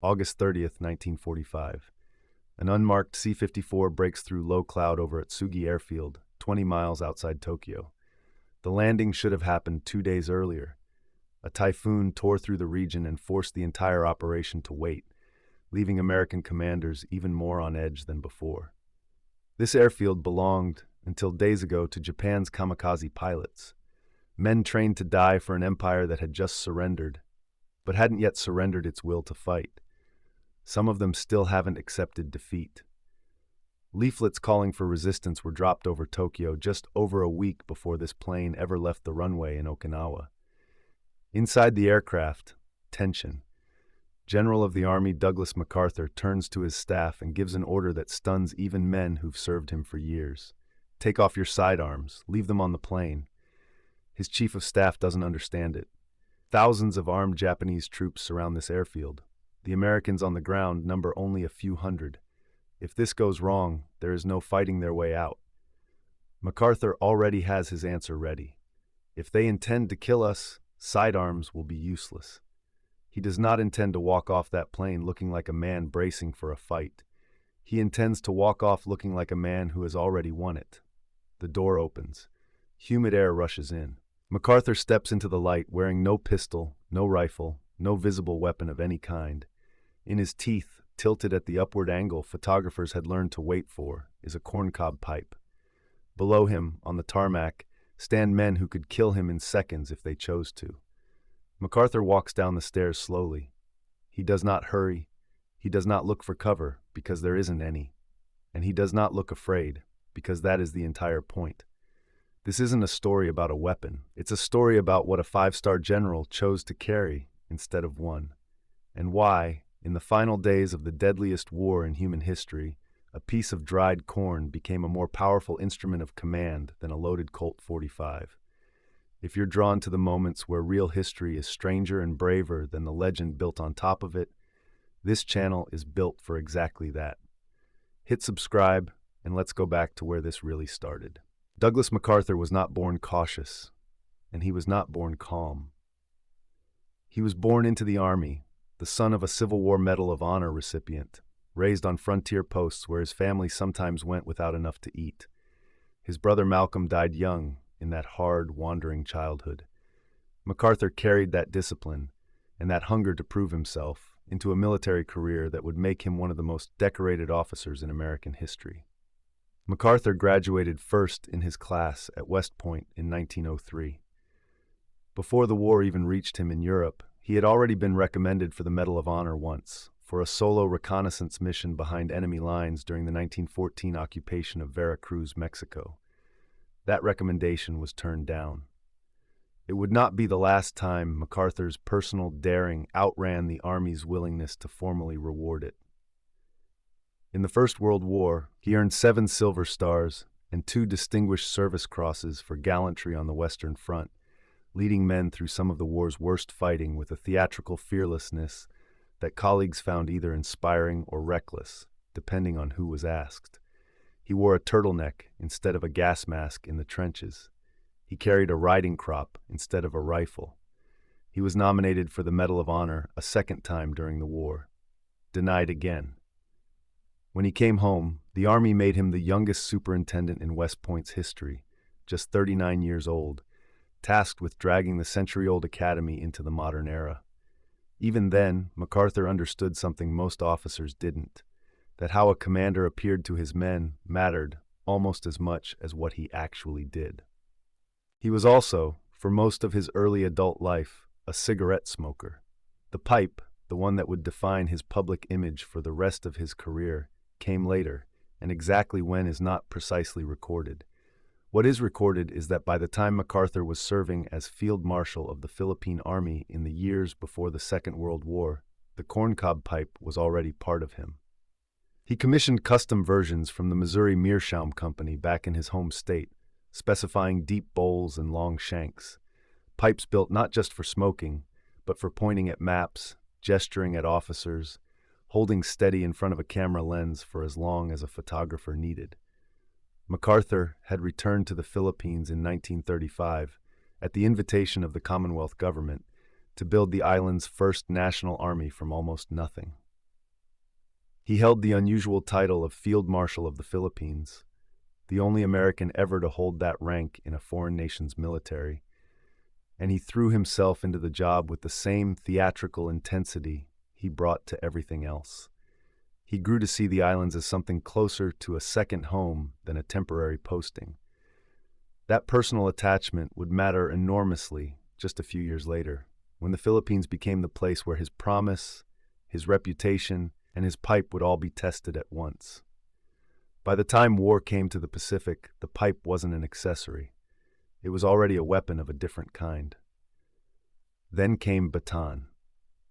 August 30th, 1945. An unmarked C-54 breaks through low cloud over Atsugi airfield, 20 miles outside Tokyo. The landing should have happened 2 days earlier. A typhoon tore through the region and forced the entire operation to wait, leaving American commanders even more on edge than before. This airfield belonged, until days ago, to Japan's kamikaze pilots, men trained to die for an empire that had just surrendered, but hadn't yet surrendered its will to fight. Some of them still haven't accepted defeat. Leaflets calling for resistance were dropped over Tokyo just over a week before this plane ever left the runway in Okinawa. Inside the aircraft, tension. General of the Army Douglas MacArthur turns to his staff and gives an order that stuns even men who've served him for years. Take off your sidearms, leave them on the plane. His chief of staff doesn't understand it. Thousands of armed Japanese troops surround this airfield. The Americans on the ground number only a few hundred. If this goes wrong, there is no fighting their way out. MacArthur already has his answer ready. If they intend to kill us, sidearms will be useless. He does not intend to walk off that plane looking like a man bracing for a fight. He intends to walk off looking like a man who has already won it. The door opens. Humid air rushes in. MacArthur steps into the light wearing no pistol, no rifle, no visible weapon of any kind. In his teeth, tilted at the upward angle photographers had learned to wait for, is a corncob pipe. Below him, on the tarmac, stand men who could kill him in seconds if they chose to. MacArthur walks down the stairs slowly. He does not hurry. He does not look for cover, because there isn't any. And he does not look afraid, because that is the entire point. This isn't a story about a weapon. It's a story about what a five-star general chose to carry instead of one, and why, in the final days of the deadliest war in human history, a piece of dried corn became a more powerful instrument of command than a loaded Colt 45. If you're drawn to the moments where real history is stranger and braver than the legend built on top of it, this channel is built for exactly that. Hit subscribe, and let's go back to where this really started. Douglas MacArthur was not born cautious, and he was not born calm. He was born into the Army, the son of a Civil War Medal of Honor recipient, raised on frontier posts where his family sometimes went without enough to eat. His brother Malcolm died young in that hard, wandering childhood. MacArthur carried that discipline and that hunger to prove himself into a military career that would make him one of the most decorated officers in American history. MacArthur graduated first in his class at West Point in 1903. Before the war even reached him in Europe, he had already been recommended for the Medal of Honor once, for a solo reconnaissance mission behind enemy lines during the 1914 occupation of Veracruz, Mexico. That recommendation was turned down. It would not be the last time MacArthur's personal daring outran the Army's willingness to formally reward it. In the First World War, he earned 7 Silver Stars and 2 Distinguished Service Crosses for gallantry on the Western Front, leading men through some of the war's worst fighting with a theatrical fearlessness that colleagues found either inspiring or reckless, depending on who was asked. He wore a turtleneck instead of a gas mask in the trenches. He carried a riding crop instead of a rifle. He was nominated for the Medal of Honor a second time during the war. Denied again. When he came home, the Army made him the youngest superintendent in West Point's history, just 39 years old, tasked with dragging the century-old academy into the modern era. Even then, MacArthur understood something most officers didn't, that how a commander appeared to his men mattered almost as much as what he actually did. He was also, for most of his early adult life, a cigarette smoker. The pipe, the one that would define his public image for the rest of his career, came later, and exactly when is not precisely recorded. What is recorded is that by the time MacArthur was serving as Field Marshal of the Philippine Army in the years before the Second World War, the corncob pipe was already part of him. He commissioned custom versions from the Missouri Meerschaum Company back in his home state, specifying deep bowls and long shanks, pipes built not just for smoking, but for pointing at maps, gesturing at officers, holding steady in front of a camera lens for as long as a photographer needed. MacArthur had returned to the Philippines in 1935 at the invitation of the Commonwealth government to build the island's first national army from almost nothing. He held the unusual title of Field Marshal of the Philippines, the only American ever to hold that rank in a foreign nation's military, and he threw himself into the job with the same theatrical intensity he brought to everything else. He grew to see the islands as something closer to a second home than a temporary posting. That personal attachment would matter enormously just a few years later, when the Philippines became the place where his promise, his reputation, and his pipe would all be tested at once. By the time war came to the Pacific, the pipe wasn't an accessory. It was already a weapon of a different kind. Then came Bataan.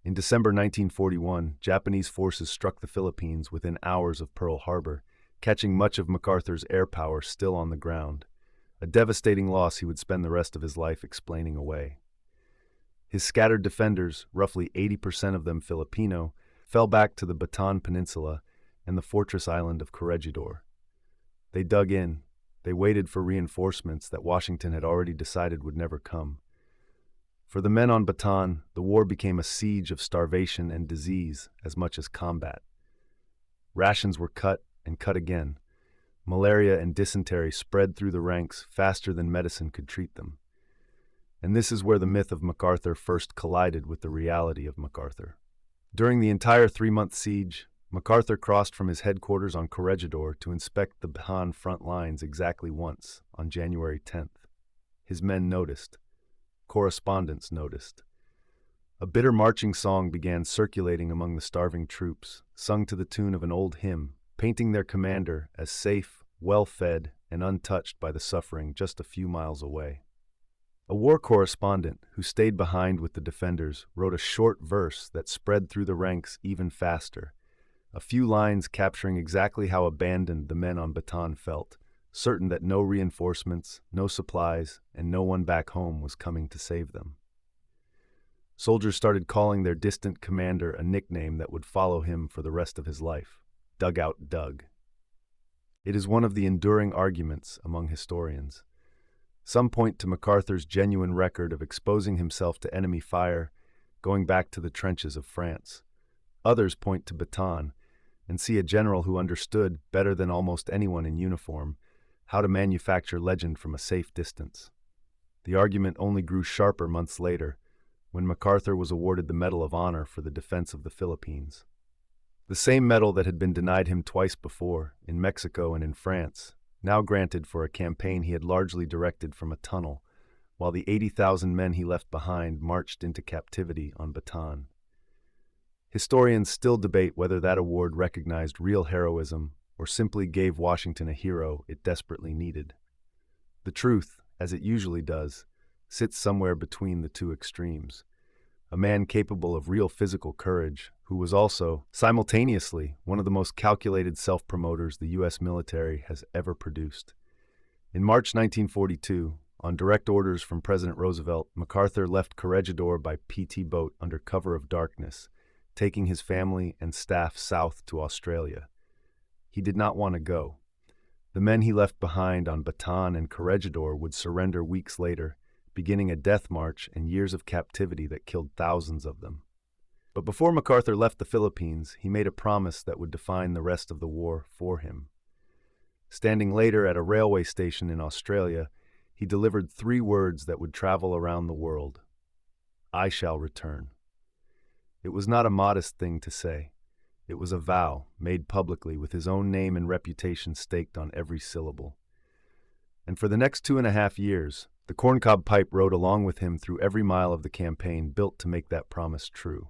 In December 1941, Japanese forces struck the Philippines within hours of Pearl Harbor, catching much of MacArthur's air power still on the ground, a devastating loss he would spend the rest of his life explaining away. His scattered defenders, roughly 80% of them Filipino, fell back to the Bataan Peninsula and the fortress island of Corregidor. They dug in. They waited for reinforcements that Washington had already decided would never come. For the men on Bataan, the war became a siege of starvation and disease as much as combat. Rations were cut and cut again. Malaria and dysentery spread through the ranks faster than medicine could treat them. And this is where the myth of MacArthur first collided with the reality of MacArthur. During the entire 3-month siege, MacArthur crossed from his headquarters on Corregidor to inspect the Bataan front lines exactly once, on January 10th. His men noticed. Correspondents noticed. A bitter marching song began circulating among the starving troops, sung to the tune of an old hymn, painting their commander as safe, well-fed, and untouched by the suffering just a few miles away. A war correspondent who stayed behind with the defenders wrote a short verse that spread through the ranks even faster, a few lines capturing exactly how abandoned the men on Bataan felt, certain that no reinforcements, no supplies, and no one back home was coming to save them. Soldiers started calling their distant commander a nickname that would follow him for the rest of his life: Dugout Doug. It is one of the enduring arguments among historians. Some point to MacArthur's genuine record of exposing himself to enemy fire, going back to the trenches of France. Others point to Bataan and see a general who understood, better than almost anyone in uniform, how to manufacture legend from a safe distance. The argument only grew sharper months later, when MacArthur was awarded the Medal of Honor for the defense of the Philippines. The same medal that had been denied him twice before, in Mexico and in France, now granted for a campaign he had largely directed from a tunnel, while the 80,000 men he left behind marched into captivity on Bataan. Historians still debate whether that award recognized real heroism or simply gave Washington a hero it desperately needed. The truth, as it usually does, sits somewhere between the two extremes. A man capable of real physical courage, who was also, simultaneously, one of the most calculated self-promoters the U.S. military has ever produced. In March 1942, on direct orders from President Roosevelt, MacArthur left Corregidor by PT boat under cover of darkness, taking his family and staff south to Australia. He did not want to go. The men he left behind on Bataan and Corregidor would surrender weeks later, beginning a death march and years of captivity that killed thousands of them. But before MacArthur left the Philippines, he made a promise that would define the rest of the war for him. Standing later at a railway station in Australia, he delivered 3 words that would travel around the world: "I shall return." It was not a modest thing to say. It was a vow made publicly with his own name and reputation staked on every syllable. And for the next 2.5 years, the corncob pipe rode along with him through every mile of the campaign built to make that promise true.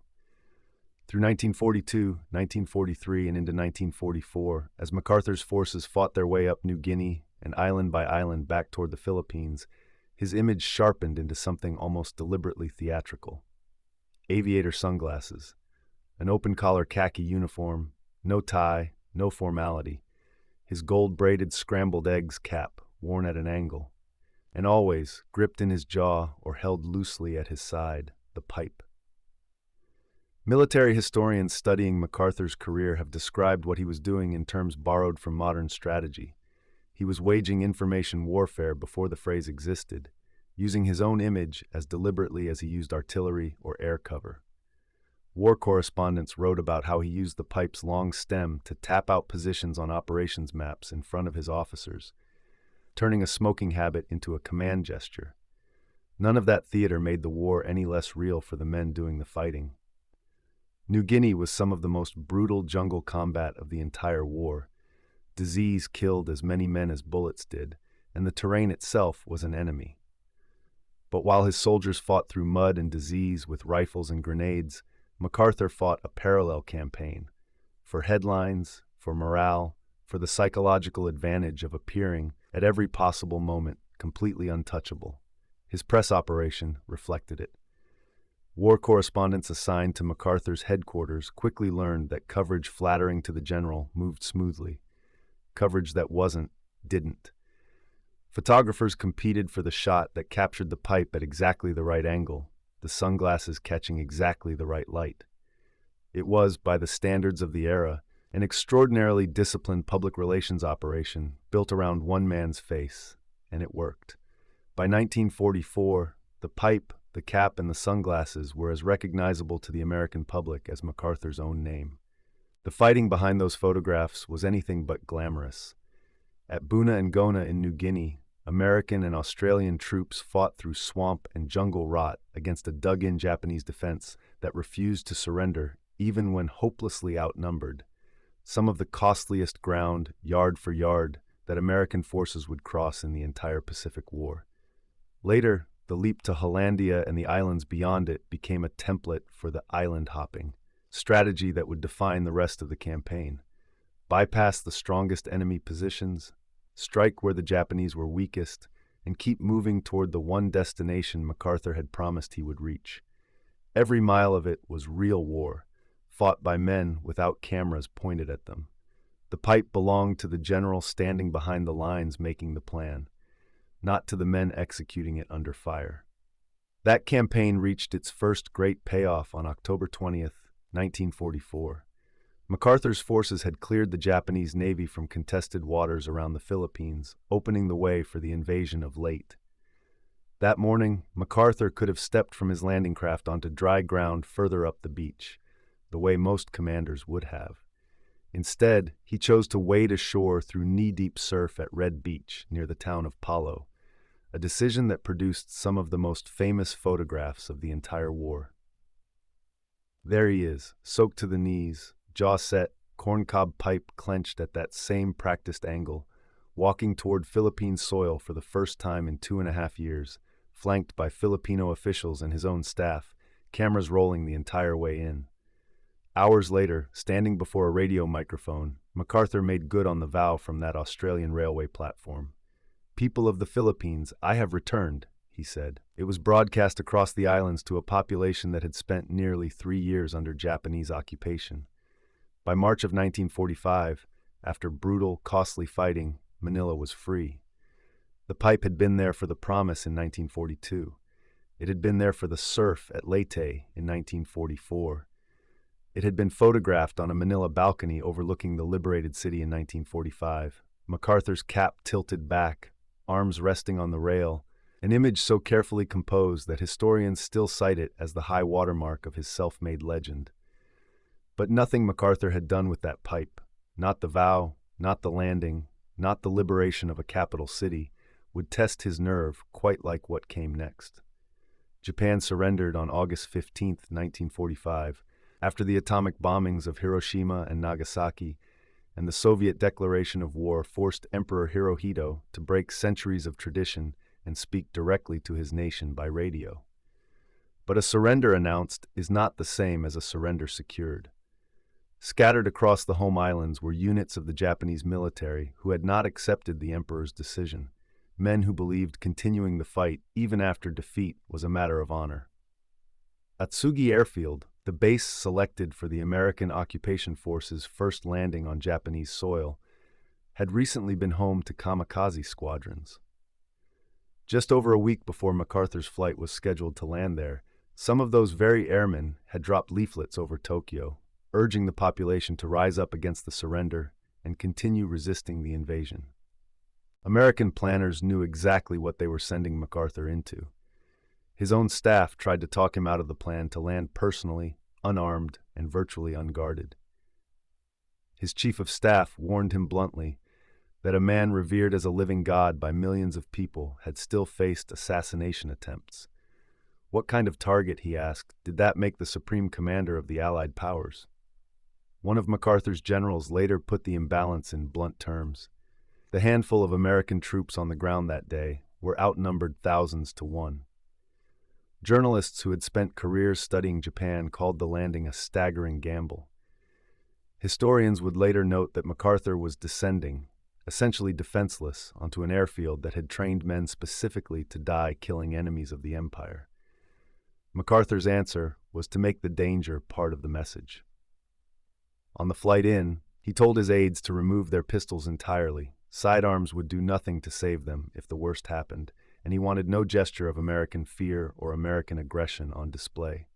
Through 1942, 1943, and into 1944, as MacArthur's forces fought their way up New Guinea and island by island back toward the Philippines, his image sharpened into something almost deliberately theatrical. Aviator sunglasses, an open-collar khaki uniform, no tie, no formality, his gold-braided scrambled eggs cap worn at an angle, and always, gripped in his jaw or held loosely at his side, the pipe. Military historians studying MacArthur's career have described what he was doing in terms borrowed from modern strategy. He was waging information warfare before the phrase existed, using his own image as deliberately as he used artillery or air cover. War correspondents wrote about how he used the pipe's long stem to tap out positions on operations maps in front of his officers, turning a smoking habit into a command gesture. None of that theater made the war any less real for the men doing the fighting. New Guinea was some of the most brutal jungle combat of the entire war. Disease killed as many men as bullets did, and the terrain itself was an enemy. But while his soldiers fought through mud and disease with rifles and grenades, MacArthur fought a parallel campaign, for headlines, for morale, for the psychological advantage of appearing, at every possible moment, completely untouchable. His press operation reflected it. War correspondents assigned to MacArthur's headquarters quickly learned that coverage flattering to the general moved smoothly. Coverage that wasn't, didn't. Photographers competed for the shot that captured the pipe at exactly the right angle, the sunglasses catching exactly the right light. It was, by the standards of the era, an extraordinarily disciplined public relations operation built around one man's face, and it worked. By 1944, the pipe, the cap, and the sunglasses were as recognizable to the American public as MacArthur's own name. The fighting behind those photographs was anything but glamorous. At Buna and Gona in New Guinea, American and Australian troops fought through swamp and jungle rot against a dug-in Japanese defense that refused to surrender even when hopelessly outnumbered. Some of the costliest ground, yard for yard, that American forces would cross in the entire Pacific War. Later, the leap to Hollandia and the islands beyond it became a template for the island hopping, strategy that would define the rest of the campaign. Bypass the strongest enemy positions, strike where the Japanese were weakest, and keep moving toward the one destination MacArthur had promised he would reach. Every mile of it was real war, fought by men without cameras pointed at them. The pipe belonged to the general standing behind the lines making the plan, not to the men executing it under fire. That campaign reached its first great payoff on October 20th, 1944. MacArthur's forces had cleared the Japanese Navy from contested waters around the Philippines, opening the way for the invasion of Leyte. That morning, MacArthur could have stepped from his landing craft onto dry ground further up the beach, the way most commanders would have. Instead, he chose to wade ashore through knee-deep surf at Red Beach near the town of Palo, a decision that produced some of the most famous photographs of the entire war. There he is, soaked to the knees, jaw set, corncob pipe clenched at that same practiced angle, walking toward Philippine soil for the first time in 2.5 years, flanked by Filipino officials and his own staff, cameras rolling the entire way in. Hours later, standing before a radio microphone, MacArthur made good on the vow from that Australian railway platform. "People of the Philippines, I have returned," he said. It was broadcast across the islands to a population that had spent nearly 3 years under Japanese occupation. By March of 1945, after brutal, costly fighting, Manila was free. The pipe had been there for the promise in 1942. It had been there for the surf at Leyte in 1944. It had been photographed on a Manila balcony overlooking the liberated city in 1945. MacArthur's cap tilted back, arms resting on the rail, an image so carefully composed that historians still cite it as the high watermark of his self-made legend. But nothing MacArthur had done with that pipe, not the vow, not the landing, not the liberation of a capital city, would test his nerve quite like what came next. Japan surrendered on August 15, 1945, after the atomic bombings of Hiroshima and Nagasaki, and the Soviet declaration of war forced Emperor Hirohito to break centuries of tradition and speak directly to his nation by radio. But a surrender announced is not the same as a surrender secured. Scattered across the home islands were units of the Japanese military who had not accepted the emperor's decision, men who believed continuing the fight even after defeat was a matter of honor. Atsugi airfield, the base selected for the American occupation forces' first landing on Japanese soil, had recently been home to kamikaze squadrons. Just over a week before MacArthur's flight was scheduled to land there, some of those very airmen had dropped leaflets over Tokyo, urging the population to rise up against the surrender and continue resisting the invasion. American planners knew exactly what they were sending MacArthur into. His own staff tried to talk him out of the plan to land personally, unarmed and virtually unguarded. His chief of staff warned him bluntly that a man revered as a living god by millions of people had still faced assassination attempts. What kind of target, he asked, did that make the supreme commander of the Allied powers? One of MacArthur's generals later put the imbalance in blunt terms. The handful of American troops on the ground that day were outnumbered thousands to one. Journalists who had spent careers studying Japan called the landing a staggering gamble. Historians would later note that MacArthur was descending, essentially defenseless, onto an airfield that had trained men specifically to die killing enemies of the empire. MacArthur's answer was to make the danger part of the message. On the flight in, he told his aides to remove their pistols entirely. Sidearms would do nothing to save them if the worst happened, and he wanted no gesture of American fear or American aggression on display.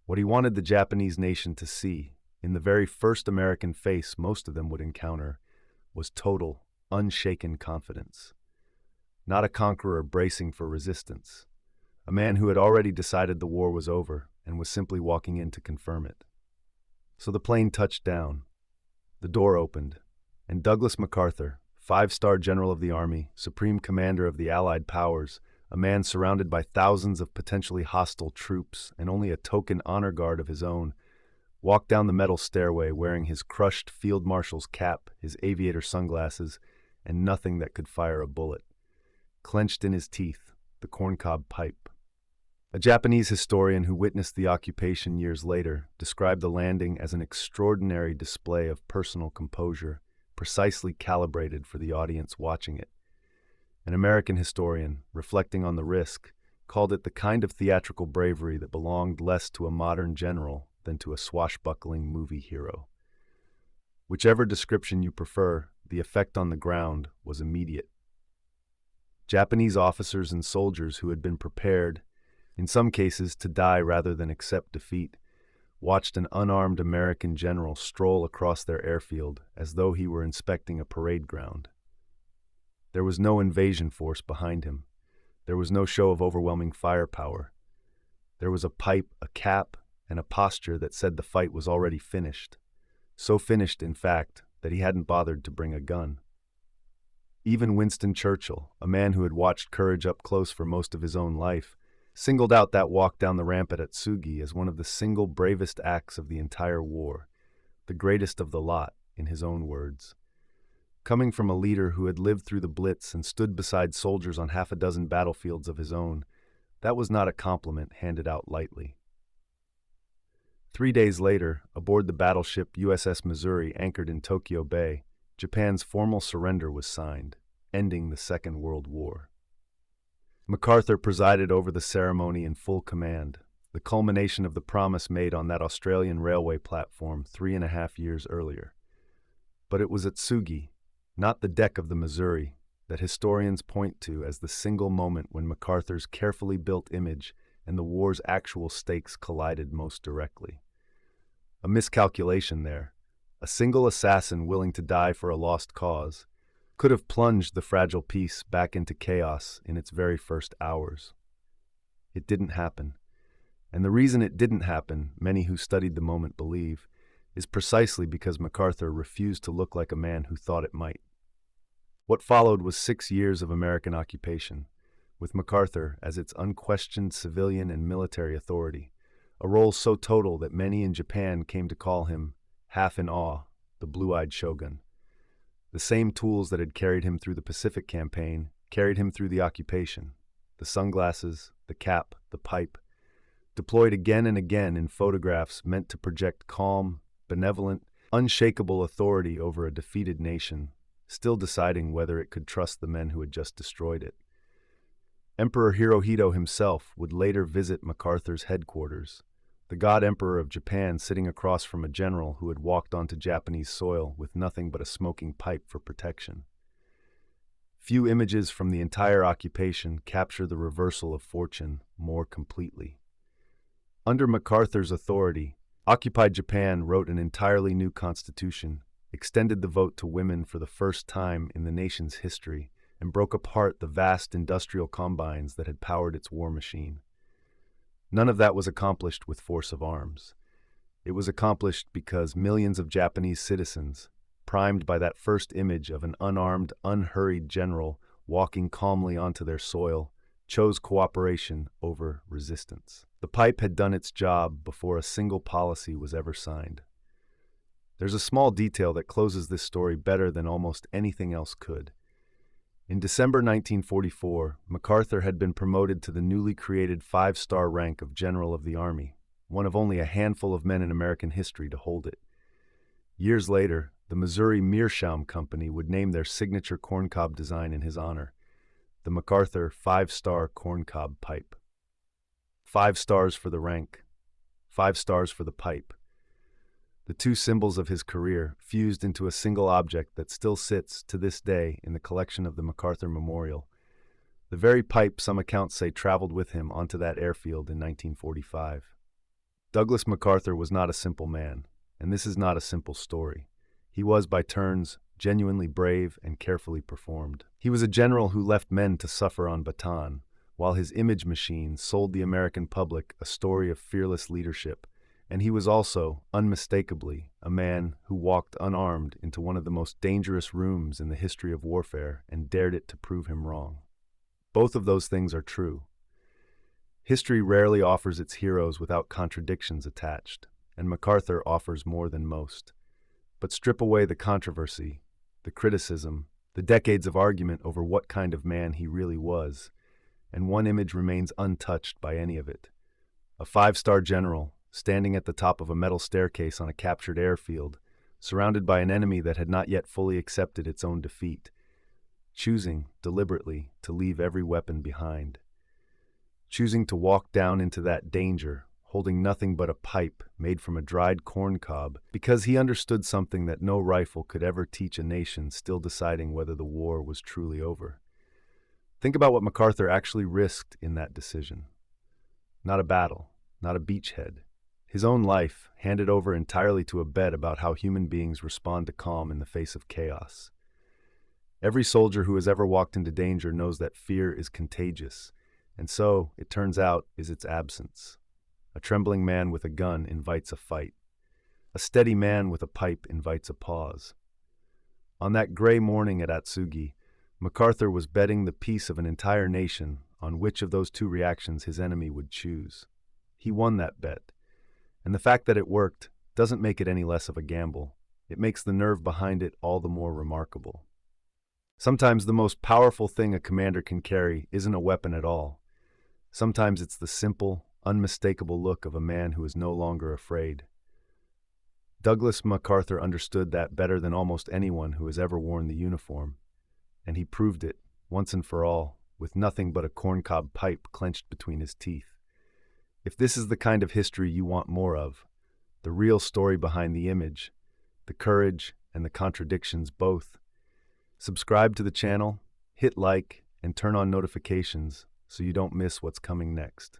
What he wanted the Japanese nation to see, in the very first American face most of them would encounter, was total, unshaken confidence. Not a conqueror bracing for resistance. A man who had already decided the war was over and was simply walking in to confirm it. So the plane touched down. The door opened, and Douglas MacArthur, five-star general of the Army, supreme commander of the Allied powers, a man surrounded by thousands of potentially hostile troops and only a token honor guard of his own, walked down the metal stairway wearing his crushed field marshal's cap, his aviator sunglasses, and nothing that could fire a bullet. Clenched in his teeth, the corncob pipe. A Japanese historian who witnessed the occupation years later described the landing as an extraordinary display of personal composure, precisely calibrated for the audience watching it. An American historian, reflecting on the risk, called it the kind of theatrical bravery that belonged less to a modern general than to a swashbuckling movie hero. Whichever description you prefer, the effect on the ground was immediate. Japanese officers and soldiers who had been prepared, in some cases to die rather than accept defeat, watched an unarmed American general stroll across their airfield as though he were inspecting a parade ground. There was no invasion force behind him. There was no show of overwhelming firepower. There was a pipe, a cap, and a posture that said the fight was already finished. So finished, in fact, that he hadn't bothered to bring a gun. Even Winston Churchill, a man who had watched courage up close for most of his own life, singled out that walk down the ramp at Atsugi as one of the single bravest acts of the entire war, the greatest of the lot, in his own words. Coming from a leader who had lived through the Blitz and stood beside soldiers on half a dozen battlefields of his own, that was not a compliment handed out lightly. 3 days later, aboard the battleship USS Missouri anchored in Tokyo Bay, Japan's formal surrender was signed, ending the Second World War. MacArthur presided over the ceremony in full command, the culmination of the promise made on that Australian railway platform 3.5 years earlier. But it was Atsugi, not the deck of the Missouri, that historians point to as the single moment when MacArthur's carefully built image and the war's actual stakes collided most directly. A miscalculation there, a single assassin willing to die for a lost cause, could have plunged the fragile peace back into chaos in its very first hours. It didn't happen, and the reason it didn't happen, many who studied the moment believe, is precisely because MacArthur refused to look like a man who thought it might. What followed was 6 years of American occupation, with MacArthur as its unquestioned civilian and military authority, a role so total that many in Japan came to call him, half in awe, the blue-eyed shogun. The same tools that had carried him through the Pacific Campaign carried him through the occupation. The sunglasses, the cap, the pipe, deployed again and again in photographs meant to project calm, benevolent, unshakable authority over a defeated nation, still deciding whether it could trust the men who had just destroyed it. Emperor Hirohito himself would later visit MacArthur's headquarters, the God Emperor of Japan sitting across from a general who had walked onto Japanese soil with nothing but a smoking pipe for protection. Few images from the entire occupation capture the reversal of fortune more completely. Under MacArthur's authority, occupied Japan wrote an entirely new constitution, extended the vote to women for the first time in the nation's history, and broke apart the vast industrial combines that had powered its war machine. None of that was accomplished with force of arms. It was accomplished because millions of Japanese citizens, primed by that first image of an unarmed, unhurried general walking calmly onto their soil, chose cooperation over resistance. The pipe had done its job before a single policy was ever signed. There's a small detail that closes this story better than almost anything else could. In December 1944, MacArthur had been promoted to the newly created 5-star rank of General of the Army, one of only a handful of men in American history to hold it. Years later, the Missouri Meerschaum Company would name their signature corncob design in his honor, the MacArthur 5-star corncob pipe. 5 stars for the rank, 5 stars for the pipe. The two symbols of his career fused into a single object that still sits to this day in the collection of the MacArthur Memorial, the very pipe some accounts say traveled with him onto that airfield in 1945. Douglas MacArthur was not a simple man, and this is not a simple story. He was, by turns, genuinely brave and carefully performed. He was a general who left men to suffer on Bataan, while his image machine sold the American public a story of fearless leadership, and he was also, unmistakably, a man who walked unarmed into one of the most dangerous rooms in the history of warfare and dared it to prove him wrong. Both of those things are true. History rarely offers its heroes without contradictions attached, and MacArthur offers more than most. But strip away the controversy, the criticism, the decades of argument over what kind of man he really was, and one image remains untouched by any of it. A 5-star general, standing at the top of a metal staircase on a captured airfield, surrounded by an enemy that had not yet fully accepted its own defeat, choosing, deliberately, to leave every weapon behind. Choosing to walk down into that danger, holding nothing but a pipe made from a dried corncob, because he understood something that no rifle could ever teach a nation still deciding whether the war was truly over. Think about what MacArthur actually risked in that decision. Not a battle, not a beachhead. His own life, handed over entirely to a bet about how human beings respond to calm in the face of chaos. Every soldier who has ever walked into danger knows that fear is contagious, and so, it turns out, is its absence. A trembling man with a gun invites a fight. A steady man with a pipe invites a pause. On that gray morning at Atsugi, MacArthur was betting the peace of an entire nation on which of those two reactions his enemy would choose. He won that bet. And the fact that it worked doesn't make it any less of a gamble. It makes the nerve behind it all the more remarkable. Sometimes the most powerful thing a commander can carry isn't a weapon at all. Sometimes it's the simple, unmistakable look of a man who is no longer afraid. Douglas MacArthur understood that better than almost anyone who has ever worn the uniform, and he proved it, once and for all, with nothing but a corncob pipe clenched between his teeth. If this is the kind of history you want more of, the real story behind the image, the courage and the contradictions both, subscribe to the channel, hit like, and turn on notifications so you don't miss what's coming next.